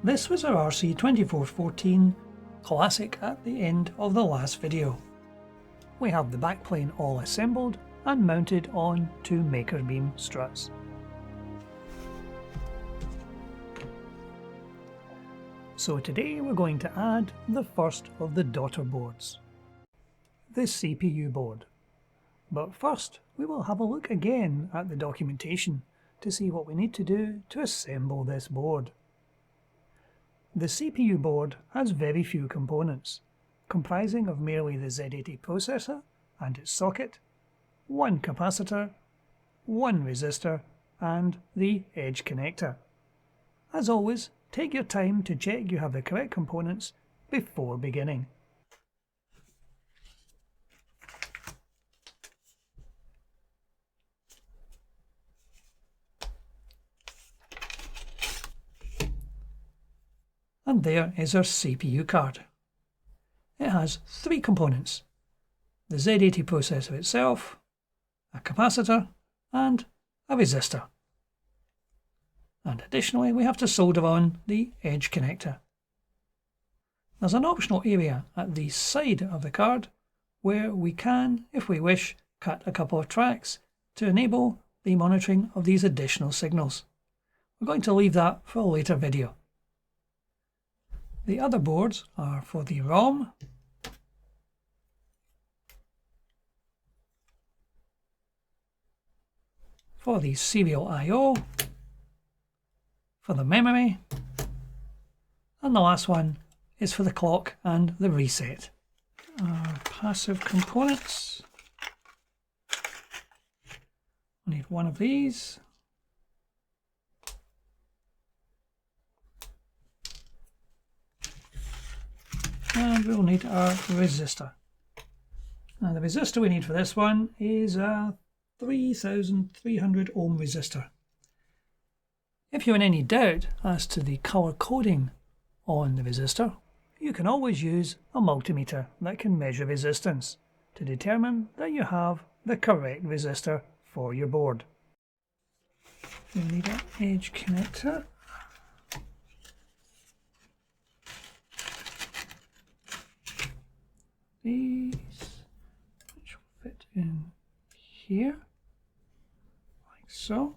This was our RC2414 Classic at the end of the last video. We have the backplane all assembled and mounted on two maker beam struts. So today we're going to add the first of the daughter boards, the CPU board. But first we will have a look again at the documentation to see what we need to do to assemble this board. The CPU board has very few components, comprising of merely the Z80 processor and its socket, one capacitor, one resistor, and the edge connector. As always, take your time to check you have the correct components before beginning. And there is our CPU card. It has three components: the Z80 processor itself, a capacitor, and a resistor. And additionally, we have to solder on the edge connector. There's an optional area at the side of the card where we can, if we wish, cut a couple of tracks to enable the monitoring of these additional signals. We're going to leave that for a later video. The other boards are for the ROM, for the serial I/O, for the memory, and the last one is for the clock and the reset. Our passive components. We need one of these. And we'll need our resistor. Now the resistor we need for this one is a 3300 ohm resistor. If you're in any doubt as to the colour coding on the resistor, you can always use a multimeter that can measure resistance to determine that you have the correct resistor for your board. We need an edge connector. These, which will fit in here, like so.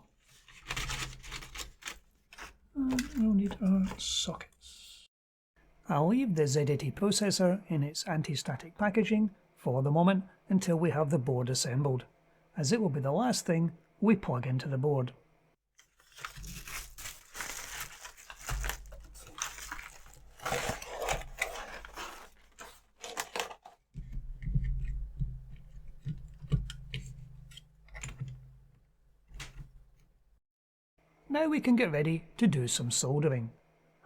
And we'll need our sockets. I'll leave the Z80 processor in its anti-static packaging for the moment until we have the board assembled, as it will be the last thing we plug into the board. Now we can get ready to do some soldering.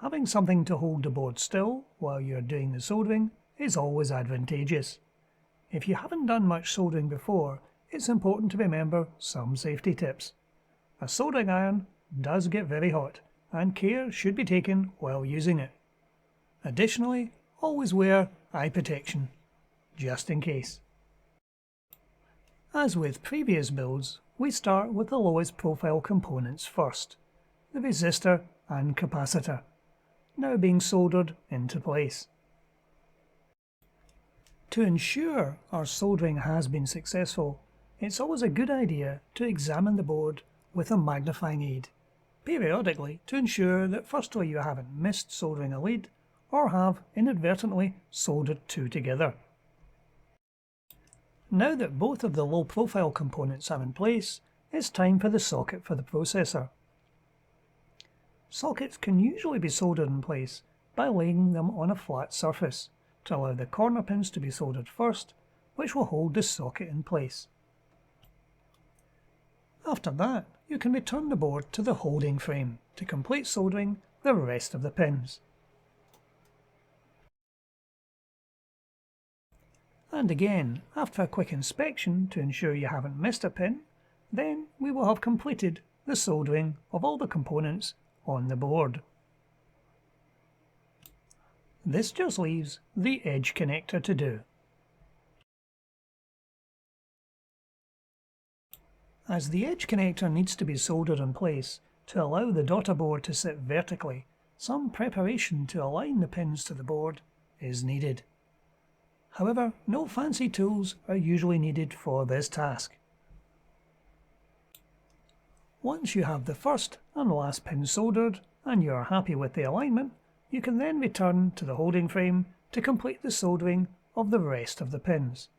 Having something to hold the board still while you're doing the soldering is always advantageous. If you haven't done much soldering before, it's important to remember some safety tips. A soldering iron does get very hot, and care should be taken while using it. Additionally, always wear eye protection, just in case. As with previous builds, we start with the lowest profile components first, the resistor and capacitor, now being soldered into place. To ensure our soldering has been successful, it's always a good idea to examine the board with a magnifying aid, periodically, to ensure that firstly you haven't missed soldering a lead or have inadvertently soldered two together. Now that both of the low profile components are in place, it's time for the socket for the processor. Sockets can usually be soldered in place by laying them on a flat surface to allow the corner pins to be soldered first, which will hold the socket in place. After that, you can return the board to the holding frame to complete soldering the rest of the pins. And again, after a quick inspection to ensure you haven't missed a pin, then we will have completed the soldering of all the components on the board. This just leaves the edge connector to do. As the edge connector needs to be soldered in place to allow the daughter board to sit vertically some preparation to align the pins to the board is needed. However, no fancy tools are usually needed for this task. Once you have the first and last pin soldered and you are happy with the alignment, you can then return to the holding frame to complete the soldering of the rest of the pins.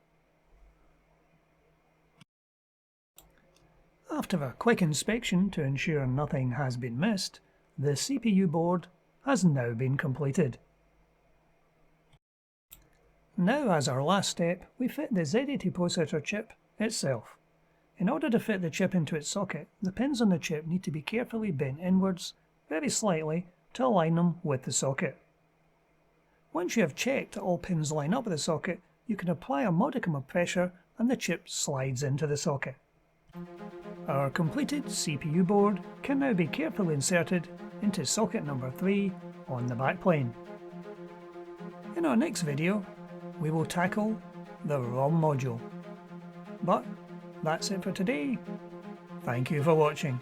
After a quick inspection to ensure nothing has been missed, the CPU board has now been completed. Now, as our last step, we fit the Z80 processor chip itself. In order to fit the chip into its socket, the pins on the chip need to be carefully bent inwards, very slightly, to align them with the socket. Once you have checked that all pins line up with the socket, you can apply a modicum of pressure and the chip slides into the socket. Our completed CPU board can now be carefully inserted into socket number 3 on the backplane. In our next video, we will tackle the ROM module. But that's it for today. Thank you for watching.